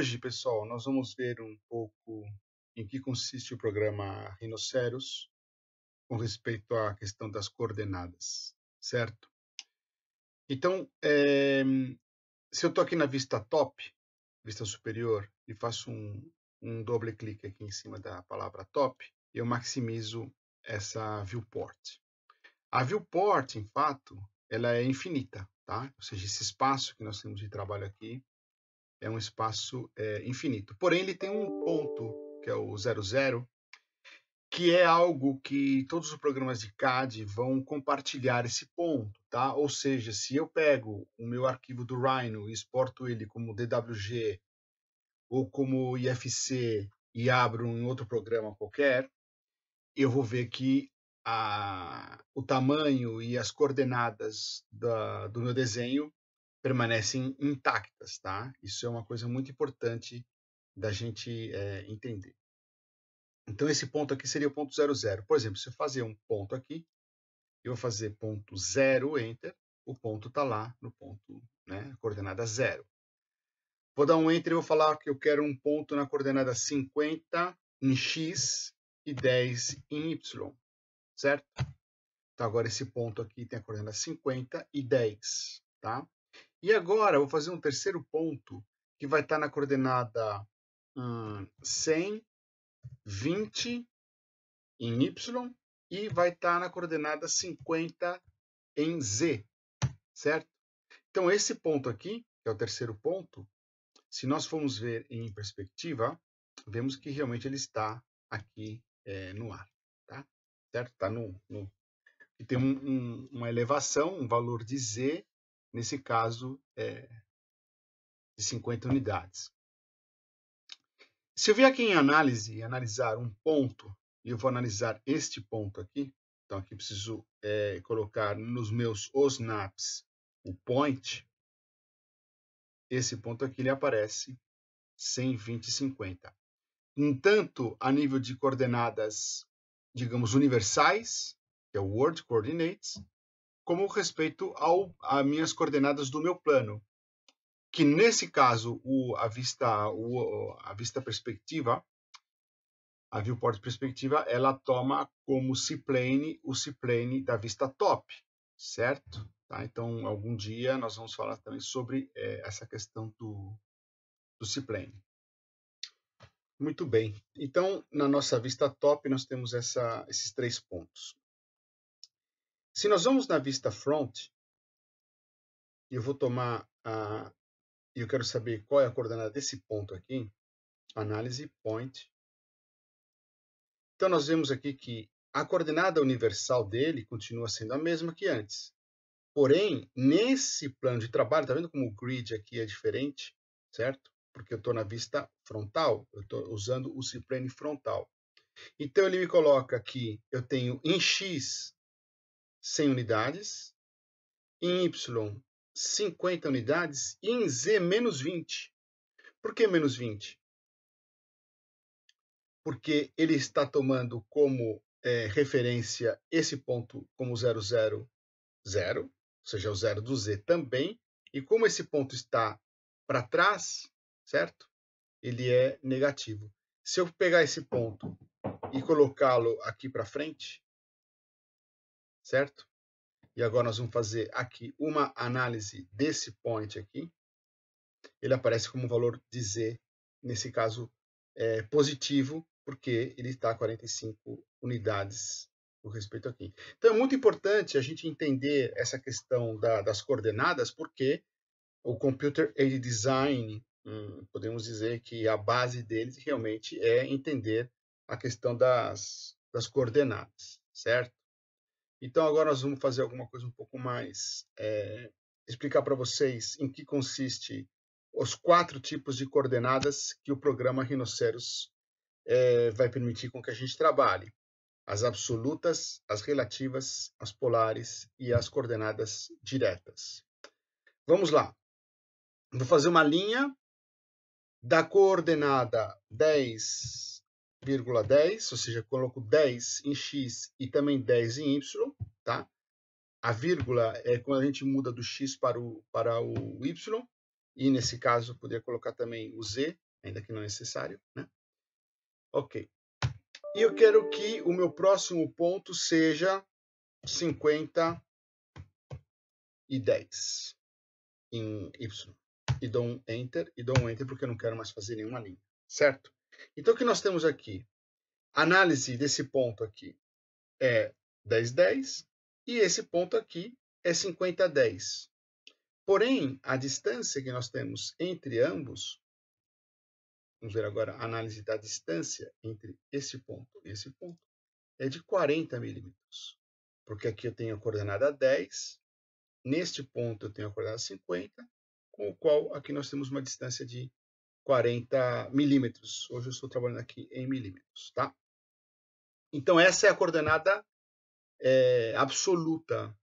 hoje, pessoal, nós vamos ver um pouco em que consiste o programa Rhinoceros com respeito à questão das coordenadas, certo? Então, se eu estou aqui na vista top, vista superior, e faço um doble clique aqui em cima da palavra top, eu maximizo essa viewport. A viewport, em fato, ela é infinita, tá? Ou seja, esse espaço que nós temos de trabalho aqui é um espaço infinito. Porém, ele tem um ponto, que é o 00, que é algo que todos os programas de CAD vão compartilhar esse ponto, tá? Ou seja, se eu pego o meu arquivo do Rhino e exporto ele como DWG ou como IFC e abro em outro programa qualquer, eu vou ver que o tamanho e as coordenadas do meu desenho permanecem intactas, tá? Isso é uma coisa muito importante da gente entender. Então, esse ponto aqui seria o ponto 00. Por exemplo, se eu fazer um ponto aqui, eu vou fazer ponto 0, Enter, o ponto está lá no ponto, né, coordenada 0. Vou dar um Enter e vou falar que eu quero um ponto na coordenada 50 em X e 10 em Y, certo? Então, agora esse ponto aqui tem a coordenada 50 e 10, tá? E agora eu vou fazer um terceiro ponto que vai estar na coordenada 100, 20 em Y e vai estar na coordenada 50 em Z, certo? Então, esse ponto aqui, que é o terceiro ponto, se nós formos ver em perspectiva, vemos que realmente ele está aqui no ar, tá? Certo? Está e tem uma elevação, um valor de Z, nesse caso, de 50 unidades. Se eu vier aqui em análise e analisar um ponto, e eu vou analisar este ponto aqui, então aqui preciso colocar nos meus OSNAPs o point, esse ponto aqui ele aparece 120 e 50. Tanto a nível de coordenadas, digamos, universais, que é o World Coordinates, como respeito a minhas coordenadas do meu plano, que nesse caso a vista perspectiva, a viewport perspectiva, ela toma como C-plane o C-plane da vista top, certo? Tá? Então, algum dia nós vamos falar também sobre essa questão do C-plane. Muito bem. Então, na nossa vista top, nós temos esses três pontos. Se nós vamos na vista front, eu vou tomar e eu quero saber qual é a coordenada desse ponto aqui, análise, point. Então, nós vemos aqui que a coordenada universal dele continua sendo a mesma que antes. Porém, nesse plano de trabalho, está vendo como o grid aqui é diferente, certo? Porque eu estou na vista frontal, eu estou usando o C-plane frontal. Então, ele me coloca aqui, eu tenho em X 100 unidades, em Y 50 unidades e em Z menos 20. Por que menos 20? Porque ele está tomando como referência esse ponto como 0, 0, 0, ou seja, o 0 do Z também, e como esse ponto está para trás, certo? Ele é negativo. Se eu pegar esse ponto e colocá-lo aqui para frente, certo? E agora nós vamos fazer aqui uma análise desse point aqui. Ele aparece como valor de Z, nesse caso positivo, porque ele está a 45 unidades com respeito aqui. Então, é muito importante a gente entender essa questão das coordenadas, porque o Computer Aided Design, podemos dizer que a base deles realmente é entender a questão das coordenadas, certo? Então, agora nós vamos fazer alguma coisa um pouco mais... explicar para vocês em que consiste os 4 tipos de coordenadas que o programa Rhinoceros vai permitir com que a gente trabalhe. As absolutas, as relativas, as polares e as coordenadas diretas. Vamos lá. Vou fazer uma linha da coordenada 10,10, ou seja, coloco 10 em X e também 10 em Y, tá? A vírgula é quando a gente muda do X para o Y, e nesse caso, poderia colocar também o Z, ainda que não é necessário, né? Ok. E eu quero que o meu próximo ponto seja 50 e 10 em Y. E dou um Enter, porque eu não quero mais fazer nenhuma linha, certo? Então, o que nós temos aqui? Análise desse ponto aqui é 10, 10, e esse ponto aqui é 50, 10. Porém, a distância que nós temos entre ambos, vamos ver agora a análise da distância entre esse ponto e esse ponto, é de 40 milímetros. Porque aqui eu tenho a coordenada 10, neste ponto eu tenho a coordenada 50, com o qual aqui nós temos uma distância de 40 milímetros. Hoje eu estou trabalhando aqui em milímetros, tá? Então, essa é a coordenada absoluta.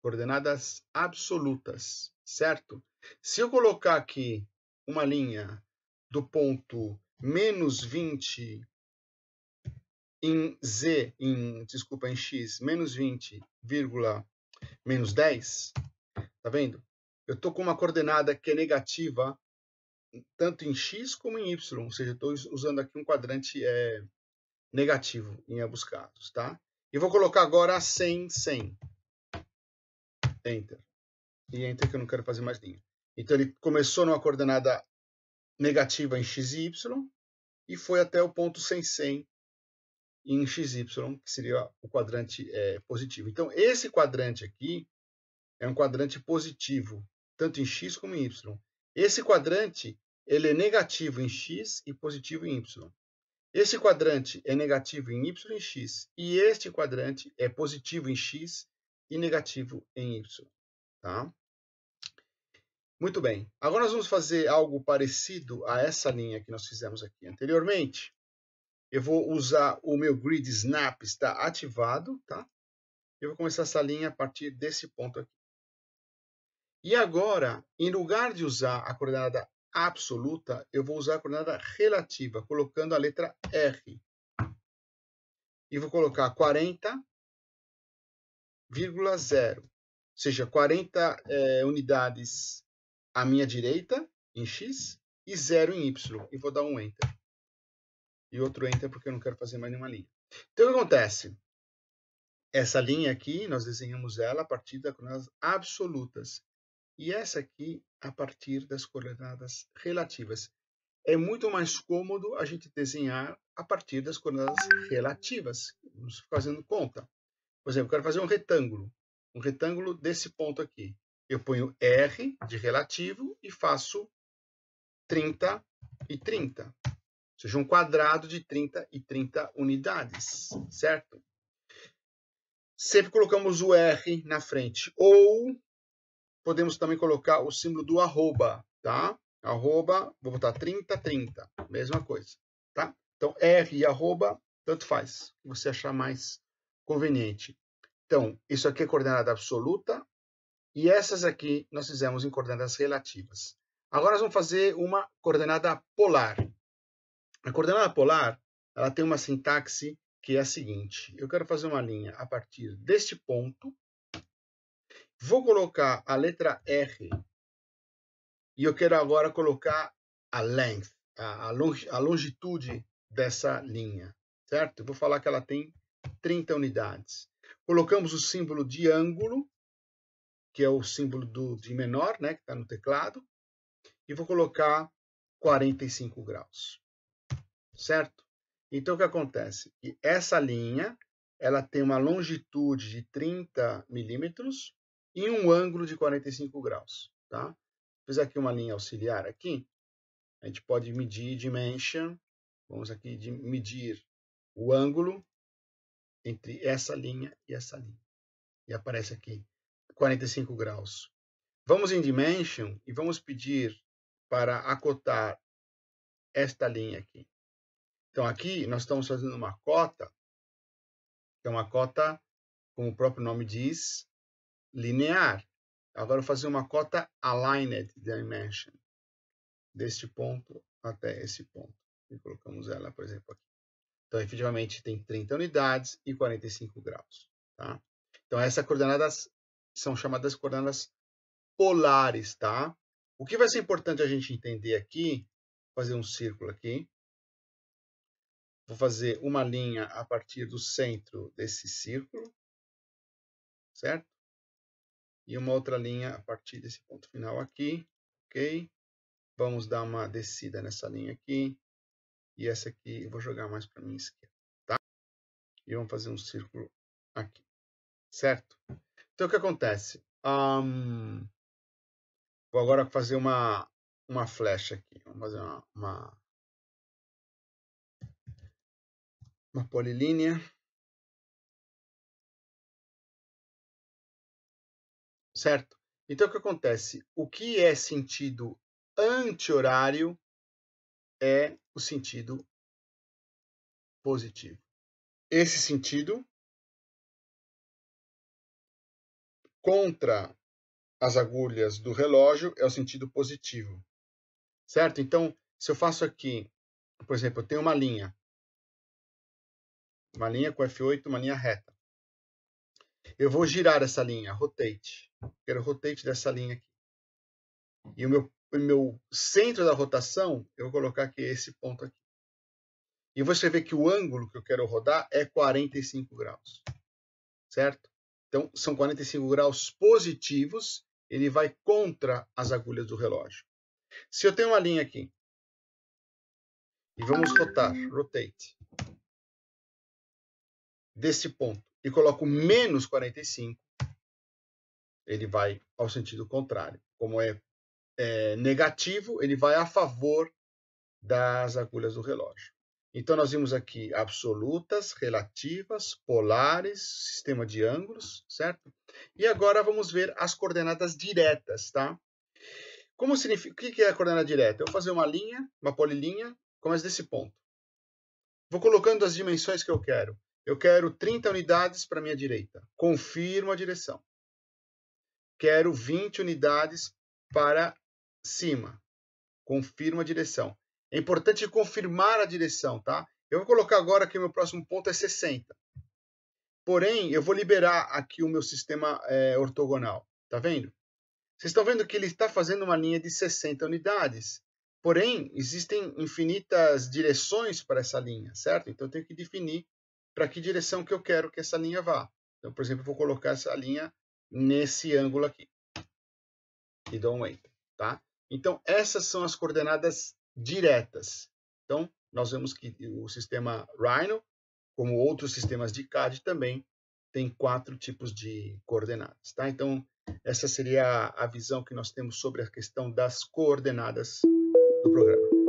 Coordenadas absolutas, certo? Se eu colocar aqui uma linha do ponto menos 20 em Z, em X, menos 20, menos 10, tá vendo? Eu estou com uma coordenada que é negativa tanto em X como em Y, ou seja, eu estou usando aqui um quadrante negativo em ambos casos, tá? E vou colocar agora 100, 100. Enter. E Enter que eu não quero fazer mais linha. Então ele começou numa coordenada negativa em x e y e foi até o ponto 100, 100 em xy, que seria o quadrante positivo. Então esse quadrante aqui é um quadrante positivo, tanto em x como em y. Esse quadrante ele é negativo em x e positivo em y. Esse quadrante é negativo em y e x. E este quadrante é positivo em x e negativo em y. Tá? Muito bem. Agora nós vamos fazer algo parecido a essa linha que nós fizemos aqui anteriormente. Eu vou usar o meu grid snap, está ativado, tá? Eu vou começar essa linha a partir desse ponto aqui. E agora, em lugar de usar a coordenada absoluta, eu vou usar a coordenada relativa, colocando a letra R. E vou colocar 40,0. Ou seja, 40 unidades à minha direita, em X, e 0 em Y. E vou dar um Enter. E outro Enter porque eu não quero fazer mais nenhuma linha. Então, o que acontece? Essa linha aqui, nós desenhamos ela a partir das coordenadas absolutas. E essa aqui a partir das coordenadas relativas. É muito mais cômodo a gente desenhar a partir das coordenadas relativas. Vamos fazendo conta. Por exemplo, eu quero fazer um retângulo. Um retângulo desse ponto aqui. Eu ponho R de relativo e faço 30 e 30. Ou seja, um quadrado de 30 e 30 unidades, certo? Sempre colocamos o R na frente. Ou podemos também colocar o símbolo do arroba, tá? Arroba, vou botar 30, 30. Mesma coisa, tá? Então, R e arroba, tanto faz. O que você achar mais conveniente. Então, isso aqui é coordenada absoluta. E essas aqui nós fizemos em coordenadas relativas. Agora nós vamos fazer uma coordenada polar. A coordenada polar, ela tem uma sintaxe que é a seguinte. Eu quero fazer uma linha a partir deste ponto. Vou colocar a letra R. E eu quero agora colocar a length, a longitude dessa linha, certo? Eu vou falar que ela tem 30 unidades. Colocamos o símbolo de ângulo, que é o símbolo de menor, né, que está no teclado. E vou colocar 45 graus, certo? Então, o que acontece? E essa linha, ela tem uma longitude de 30 milímetros e um ângulo de 45 graus, tá? Fiz aqui uma linha auxiliar aqui. A gente pode medir dimension. Vamos aqui medir o ângulo entre essa linha e essa linha. E aparece aqui 45 graus. Vamos em dimension e vamos pedir para acotar esta linha aqui. Então, aqui nós estamos fazendo uma cota, que é uma cota, como o próprio nome diz, linear. Agora, eu vou fazer uma cota aligned dimension, deste ponto até esse ponto. E colocamos ela, por exemplo, aqui. Então, efetivamente, tem 30 unidades e 45 graus. Tá? Então, essas coordenadas são chamadas coordenadas polares. Tá? O que vai ser importante a gente entender aqui fazer um círculo aqui. Vou fazer uma linha a partir do centro desse círculo, certo? E uma outra linha a partir desse ponto final aqui, ok? Vamos dar uma descida nessa linha aqui. E essa aqui eu vou jogar mais para a minha esquerda, tá? E vamos fazer um círculo aqui, certo? Então, o que acontece? Vou agora fazer uma flecha aqui. Vamos fazer uma polilínea. Certo? Então, o que acontece? O que é sentido anti-horário é o sentido positivo. Esse sentido contra as agulhas do relógio é o sentido positivo. Certo? Então, se eu faço aqui, por exemplo, eu tenho uma linha com F8, uma linha reta. Eu vou girar essa linha, rotate. Quero rotate dessa linha aqui. E o meu centro da rotação, eu vou colocar aqui esse ponto aqui. E você vê que o ângulo que eu quero rodar é 45 graus. Certo? Então, são 45 graus positivos, ele vai contra as agulhas do relógio. Se eu tenho uma linha aqui, e vamos rotate, desse ponto, e coloco menos 45, ele vai ao sentido contrário. Como é negativo, ele vai a favor das agulhas do relógio. Então, nós vimos aqui absolutas, relativas, polares, sistema de ângulos, certo? E agora vamos ver as coordenadas diretas, tá? Como significa, o que é a coordenada direta? Eu vou fazer uma linha, uma polilinha, começa desse ponto. Vou colocando as dimensões que eu quero. Eu quero 30 unidades para a minha direita. Confirmo a direção. Quero 20 unidades para cima. Confirmo a direção. É importante confirmar a direção, tá? Eu vou colocar agora que o meu próximo ponto é 60. Porém, eu vou liberar aqui o meu sistema ortogonal. Tá vendo? Vocês estão vendo que ele está fazendo uma linha de 60 unidades. Porém, existem infinitas direções para essa linha, certo? Então, eu tenho que definir para que direção que eu quero que essa linha vá. Então, por exemplo, eu vou colocar essa linha nesse ângulo aqui. E dou um Enter, tá? Então, essas são as coordenadas diretas. Então, nós vemos que o sistema Rhino, como outros sistemas de CAD também, tem 4 tipos de coordenadas, tá? Então, essa seria a visão que nós temos sobre a questão das coordenadas do programa.